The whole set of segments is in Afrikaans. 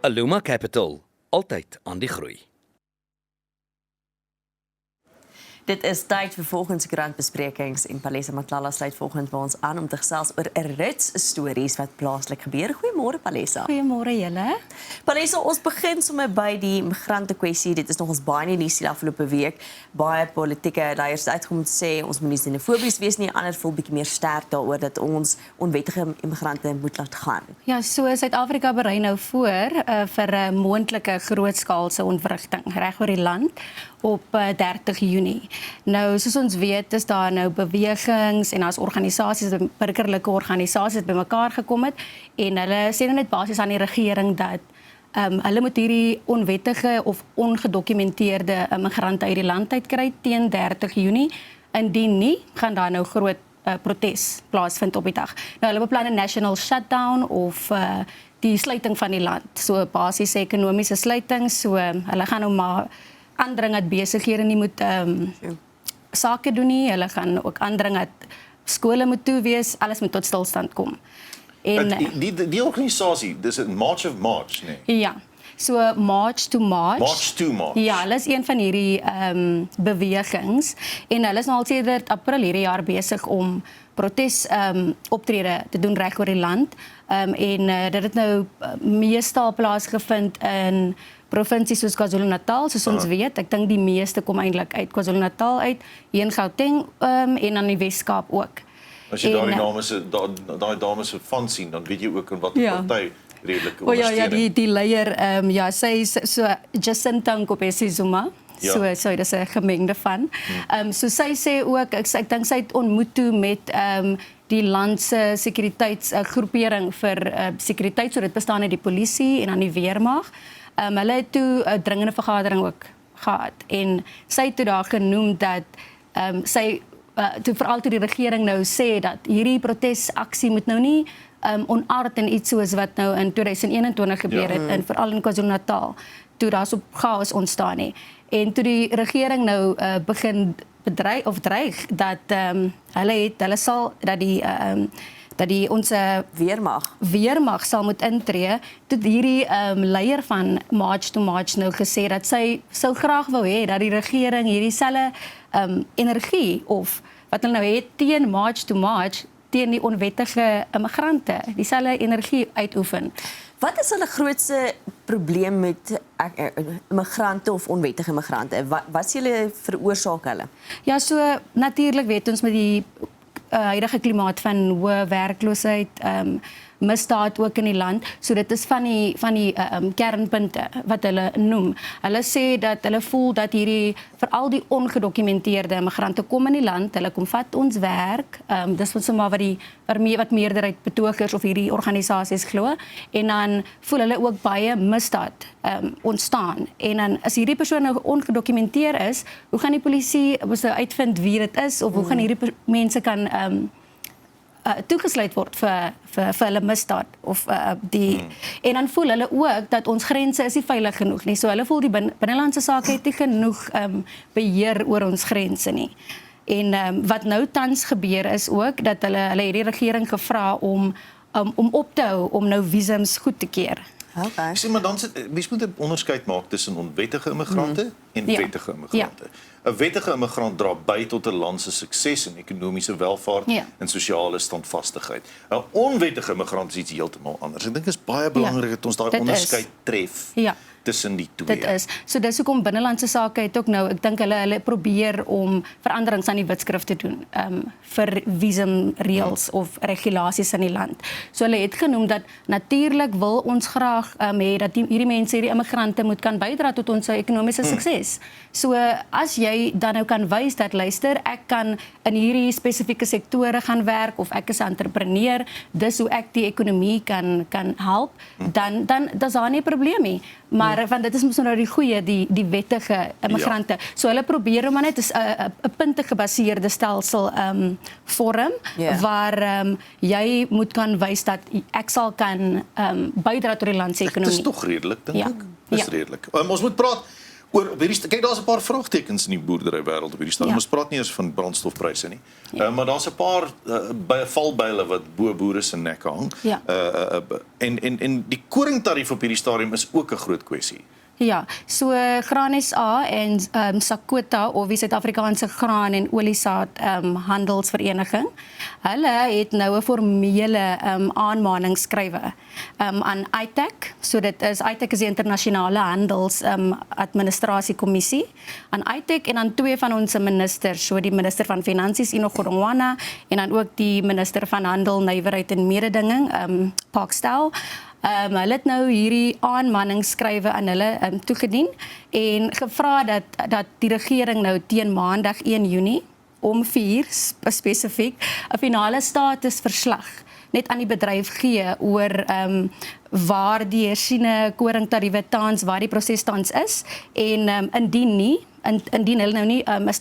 Aluma Capital, altyd aan die groei. Dit is tyd vir volgende koerantbesprekings en Palesa Matlala sluit volgende by ons aan om te gesels oor 'n rits stories wat plaaslik gebeur. Goeiemôre Palesa. Goeiemôre julle. Palesa, ons begin sommer by die migrante kwessie. Dit is nog ons baie in die nuus die afgelope week. Baie politieke leiers het uitgekom om te sê ons moet nie xenofobies wees nie, ander voel bietjie meer sterk daaroor dat ons onwettige immigrante moet laat gaan. Ja, so Suid-Afrika berei nou voor vir 'n moontlike grootskaalse ontwrigting reg oor die land op 30 Junie. Nou, soos ons weet, is daar nou bewegings en as organisasies, burgerlike organisasies bymekaar gekom het en hulle sê nou net basies aan die regering dat hulle moet hierdie onwettige of ongedokumenteerde immigrante uit die land uitkry teen 30 Junie. Indien nie, gaan daar nou groot protes plaasvind op die dag. Nou, hulle beplan 'n national shutdown of die sluiting van die land. So basies ekonomiese sluiting, so hulle gaan nou maar aandring dat besighede nie moet sake doen nie. Hulle gaan ook aandring dat skole moet toe wees, alles moet tot stilstand kom. En die organisasie, dis 'n March of March, nee. Ja. So March to March. March to March. Ja, hulle is een van hierdie bewegings en hulle is nou al sedert April hierdie jaar besig om protes optrede te doen reg oor die land. En dit het nou meestal plaasgevind in provinsies soos KwaZulu-Natal, soos ons weet. Ek dink die meeste kom eintlik uit KwaZulu-Natal uit, hier in Gauteng en aan die Weskaap ook. As jy daai dames se van sien, dan weet jy ook in watter party redelik ondersteun. Ja, die leier, ja, sy is so Jacinta Nkobesi Zuma. Ja. So dis 'n gemengde van. So sy sê ook, ek dink sy het ontmoet toe met die land se sekuriteitsgroepering vir sekuriteit, so dit bestaan uit die polisie en dan die weermag. Hulle het toe 'n dringende vergadering ook gehad en sy het toe daar genoem dat sy veral toe die regering nou sê dat hierdie protesaksie moet nou nie onaard en iets soos wat nou in 2021 gebeur het en veral in KwaZulu-Natal toe daar so chaos ontstaan het. En toe die regering nou begin dreig dat hulle sal dat die ons weermag sal moet intree, toe hierdie leier van March to March nou gesê dat sy sou graag wou hê dat die regering hierdie selfe energie of wat hulle nou het teen March to March teen die onwettige immigrante, dieselfde energie uitoefen. Wat is hulle grootste probleem met immigrante of onwettige immigrante? Wat is julle veroorsaak hulle? Ja, so natuurlik weet ons met die huidige klimaat van hoë werkloosheid, misdaad ook in die land. So dit is van die kernpunte wat hulle noem. Hulle sê dat hulle voel dat hierdie veral die ongedokumenteerde immigrante kom in die land, hulle kom vat ons werk. Dis sommer wat meerderheid betogers of hierdie organisasies glo en dan voel hulle ook baie misdaad ontstaan. En dan as hierdie persoon nou ongedokumenteer is, hoe gaan die polisie uitvind wie dit is of hoe gaan hierdie mense kan toegesluit word vir hulle misdaad of en dan voel hulle ook dat ons grense is nie veilig genoeg nie. So hulle voel die binnelandse sake het nie genoeg beheer oor ons grense nie. En wat nou tans gebeur is ook dat hulle het die regering gevra om op te hou om nou visums goed te keer. Okay. Sê maar dan mens moet 'n onderskeid maak tussen onwettige immigrante en wettige immigrante. 'n Wettige immigrant dra by tot 'n land se sukses en ekonomiese welvaart en sosiale standvastigheid. 'n Onwettige immigrant is iets heeltemal anders. Ek dink dit is baie belangrik dat ons daai onderskeid tref. Tussen die twee. Dit is. So dis hoekom binnelandse sake het ook nou, ek dink hulle probeer om veranderings aan die wetskrif te doen vir visumreëls of regulasies in die land. So hulle het genoem dat natuurlik wil ons graag hê dat hierdie mense, hierdie immigrante moet kan bydra tot ons ekonomiese sukses. So as jy dan nou kan wys dat luister, ek kan in hierdie spesifieke sektore gaan werk of ek is 'n entrepreneur, dis hoe ek die ekonomie kan help, dan dis daar nie 'n probleem nie. Maar want dit is mos nou die goeie, die wettige immigrante. So hulle probeer maar net 'n punte gebaseerde stelsel vorm waar jy moet kan wys dat ek sal kan bydra tot die land se ekonomie. Dit is tog redelik, dink ek. Dis redelik. Ons moet praat Op hierdie kyk, daar's 'n paar vraagtekens in die boerderywêreld op hierdie stadium. Ons praat nie eers van brandstofpryse nie. Maar daar's 'n paar valbyle wat bo boere se nekke hang. En die koringtarief op hierdie stadium is ook 'n groot kwessie. Ja, so Graan SA en Sakota, of die Suid-Afrikaanse Graan en Oliesaad Handelsvereniging, hulle het nou 'n formele aanmaningsskrywe aan ITAC. So dit is ITAC is die internasionale handels administrasiekommissie, aan ITAC en aan twee van ons ministers, so die minister van Finansies Enoch Godongwana en dan ook die minister van Handel, Nywerheid en Mededinging, Park Stel. Hulle het nou hierdie aanmaningsskrywe aan hulle toegedien en gevra dat die regering nou teen Maandag 1 Junie om 4 spesifiek 'n finale statusverslag net aan die bedryf gee oor waar die hersiene koringtariewe tans, waar die proses tans is en indien hulle nou nie 'n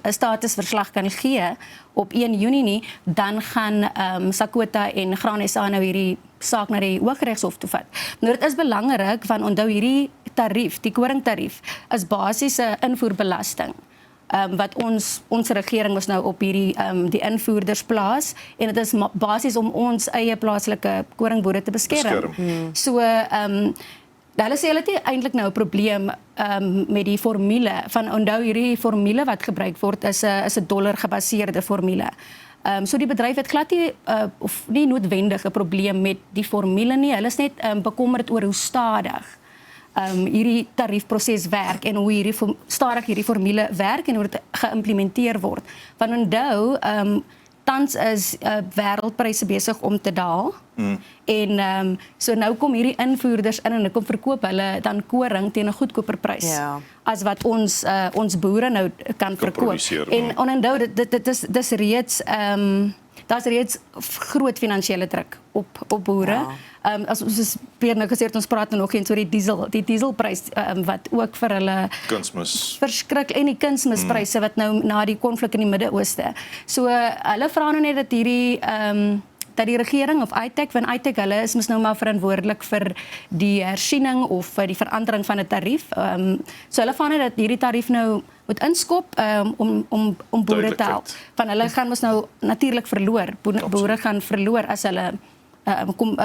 statusverslag kan gee op 1 Junie nie, dan gaan Sakota en Graan SA nou hierdie saak na die Hooggeregshof toe vat. Nou dit is belangrik, want onthou hierdie tarief, die koringtarief, is basiese invoerbelasting. Wat ons regering was nou op hierdie die invoerders plaas en dit is basies om ons eie plaaslike koringboere te beskerm. So hulle sê hulle het nie eintlik nou 'n probleem met die formule van onthou hierdie formule wat gebruik word is 'n dollar gebaseerde formule. So die bedryf het glad nie of nie noodwendig 'n probleem met die formule nie. Hulle is net bekommerd oor hoe stadig hierdie tariefproses werk en hoe stadig hierdie formule werk en hoe dit geïmplementeer word. Want onthou, tans is wêreldpryse besig om te daal. En so nou kom hierdie invoerders in en hulle kom verkoop hulle dan koring teen 'n goedkoper prys as wat ons boere nou kan verkoop. En onthou dis reeds daar's reeds groot finansiële druk op boere. As ons weer nou gesê het, ons praat nog eens oor die dieselprys wat ook vir hulle verskrik en die kunsmispryse wat nou na die konflik in die Midde-Ooste. So hulle vra nou net dat hierdie dat die regering of ITAC, want ITAC hulle is mos nou maar verantwoordelik vir die hersiening of vir die verandering van 'n tarief. So hulle vra net dat hierdie tarief nou moet inskop om boere te help. Van hulle gaan mos nou natuurlik verloor. Boere gaan verloor as hulle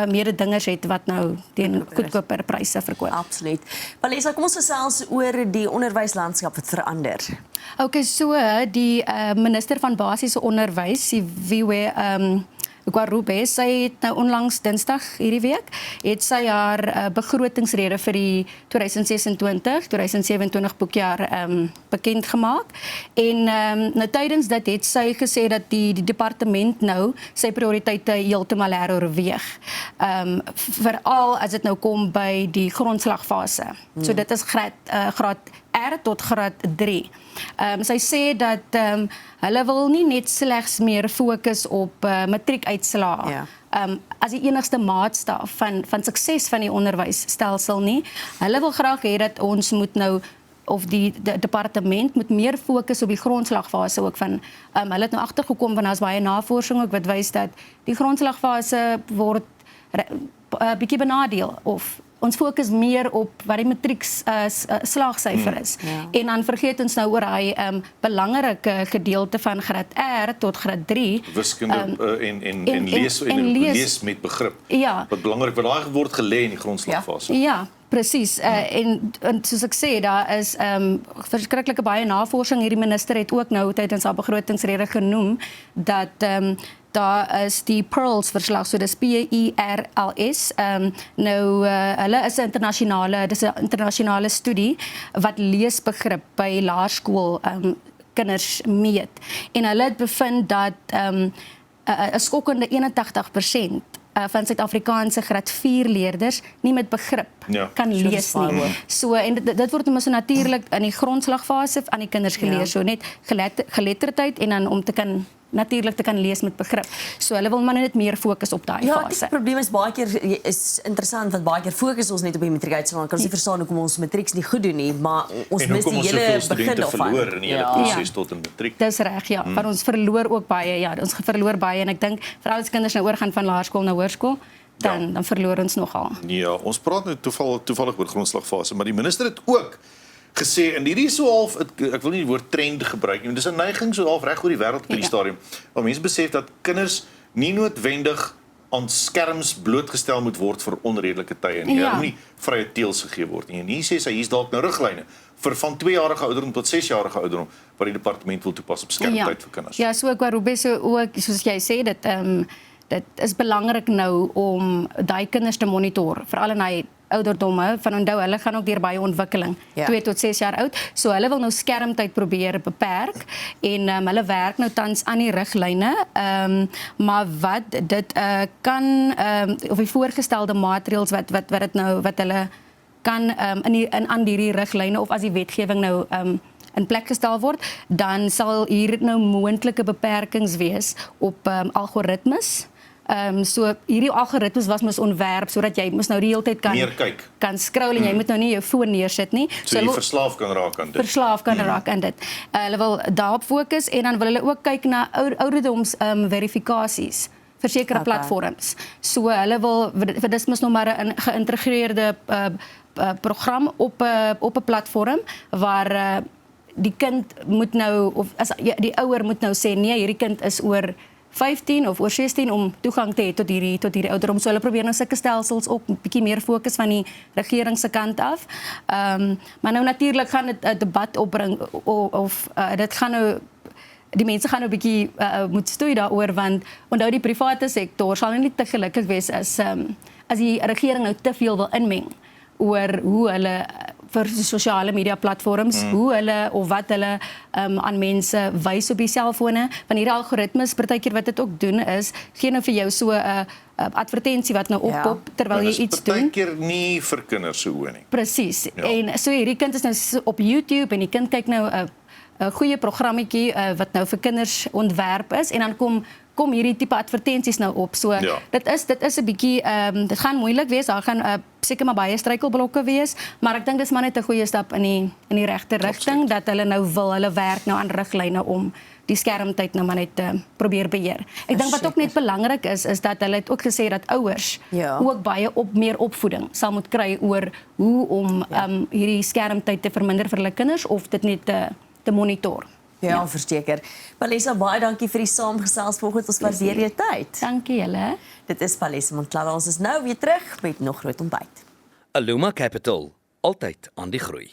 mededingers het wat nou teen goedkoper pryse verkoop. Absoluut. Palesa, kom ons gesels oor die onderwyslandskap wat verander. Okay, so die minister van basiese onderwys, Siviwe Gwarube, sy het nou onlangs Dinsdag hierdie week, het sy haar begrotingsrede vir die 2026-2027 boekjaar bekend gemaak. En nou tydens dit het sy gesê dat die departement nou sy prioriteite heeltemal heroorweeg. Veral as dit nou kom by die grondslagfase. So dit is graad R tot graad 3. Sy sê dat hulle wil nie net slegs meer fokus op matriekuitslae as die enigste maatstaf van sukses van die onderwysstelsel nie. Hulle wil graag hê dat ons moet nou of die departement moet meer fokus op die grondslagfase ook van hulle het nou agtergekom want daar's baie navorsing ook wat wys dat die grondslagfase word bietjie benadeel of ons fokus meer op wat die matriek slaagsyfer is. En dan vergeet ons nou oor hy belangrike gedeelte van graad R tot graad 3. Wiskunde en lees met begrip. Wat belangrik wat daar word gelê in die grondslagfase. Ja, presies. En soos ek sê, daar is verskriklike baie navorsing. Hierdie minister het ook nou tydens haar begrotingsrede genoem dat daar is die PEARLS verslag, so dis PERLS. Nou hulle is 'n internasionale studie wat leesbegrip by laerskool kinders meet. En hulle het bevind dat 'n skokkende 81% van Suid-Afrikaanse graad 4 leerders nie met begrip kan lees nie. So en dit word mos natuurlik in die grondslagfase aan die kinders geleer, so net geletterdheid en dan om te kan natuurlik te kan lees met begrip. So hulle wil maar net meer fokus op daai fase. Die probleem is baie keer is interessant want baie keer fokus ons net op die matriekuitslae. Kan ons nie verstaan hoekom ons matrieks nie goed doen nie, maar ons mis die hele begin of verloor in die hele proses tot 'n matriek. Dis reg, want ons verloor ook baie, ons verloor baie en ek dink veral as kinders nou oorgaan van laerskool na hoërskool, dan verloor ons nogal. Ja, ons praat nou toevallig oor grondslagfase, maar die minister het ook gesê en hierdie is so half ek wil nie die woord trend gebruik nie, dis 'n neiging so half reg oor die wêreld op hierdie stadium. Waar mense besef dat kinders nie noodwendig aan skerms blootgestel moet word vir onredelike tye nie. Hulle moet nie vrye teels gegee word nie. En hier sê sy hier's dalk nou riglyne vir van 2-jarige ouderdom tot 6-jarige ouderdom wat die departement wil toepas op skermtyd vir kinders. Ja, so ek wou Ruben so ook soos jy sê dit is belangrik nou om daai kinders te monitor, veral in hy ouderdomme, van onthou, hulle gaan ook deur baie ontwikkeling, 2 tot 6 jaar oud, so hulle wil nou skermtyd probeer beperk, en hulle werk nou tans aan die riglyne, maar wat dit kan, of die voorgestelde maatreëls wat hulle kan aan hierdie riglyne, of as die wetgewing nou in plek gestel word, dan sal hier nou moontlike beperkings wees op algoritmes. So hierdie algoritmes was mos ontwerp sodat jy mos nou die hele tyd kan scroll en jy moet nou nie jou foon neersit nie. So jy verslaaf kan raak aan dit. Verslaaf kan raak aan dit. Hulle wil daarop fokus en dan wil hulle ook kyk na ouderdoms verifikasies vir sekere platforms. So hulle wil dis mos nog maar 'n geïntegreerde program op 'n platform waar die kind moet nou of as die ouer moet nou sê nee, hierdie kind is oor 15 of oor 16 om toegang te hê tot hierdie ouderdom. So hulle probeer nou sulke stelsels ook 'n bietjie meer fokus van die regering se kant af. Maar nou natuurlik gaan dit 'n debat opbring of dit gaan nou die mense gaan nou 'n bietjie moet stoei daaroor want onthou die private sektor sal nie te gelukkig wees as die regering nou te veel wil inmeng oor hoe hulle vir sosiale media platforms, hoe hulle of wat hulle aan mense wys op die selfone. Van hierdie algoritmes, partykeer wat dit ook doen is, gee nou vir jou so 'n advertensie wat nou oppop terwyl jy iets doen. Partykeer nie vir kinders se oë nie. Presies. En so hierdie kind is nou op YouTube en die kind kyk nou 'n goeie programmetjie wat nou vir kinders ontwerp is en dan kom hierdie tipe advertensies nou op. So dit is 'n bietjie dit gaan moeilik wees. Daar gaan seker maar baie struikelblokke wees, maar ek dink dis maar net 'n goeie stap in die regte rigting dat hulle nou hulle werk nou aan riglyne om die skermtyd nou maar net probeer beheer. Ek dink wat ook net belangrik is dat hulle het ook gesê dat ouers ook baie meer opvoeding sal moet kry oor hoe om hierdie skermtyd te verminder vir hulle kinders of dit net te monitor. Ja, verseker. Palesa, baie dankie vir die saamgesels vanoggend. Ons waardeer jou tyd. Dankie julle. Dit is Palesa Montclair. Ons is nou weer terug met nog groot ontbyt. Aluma Capital, altyd aan die groei.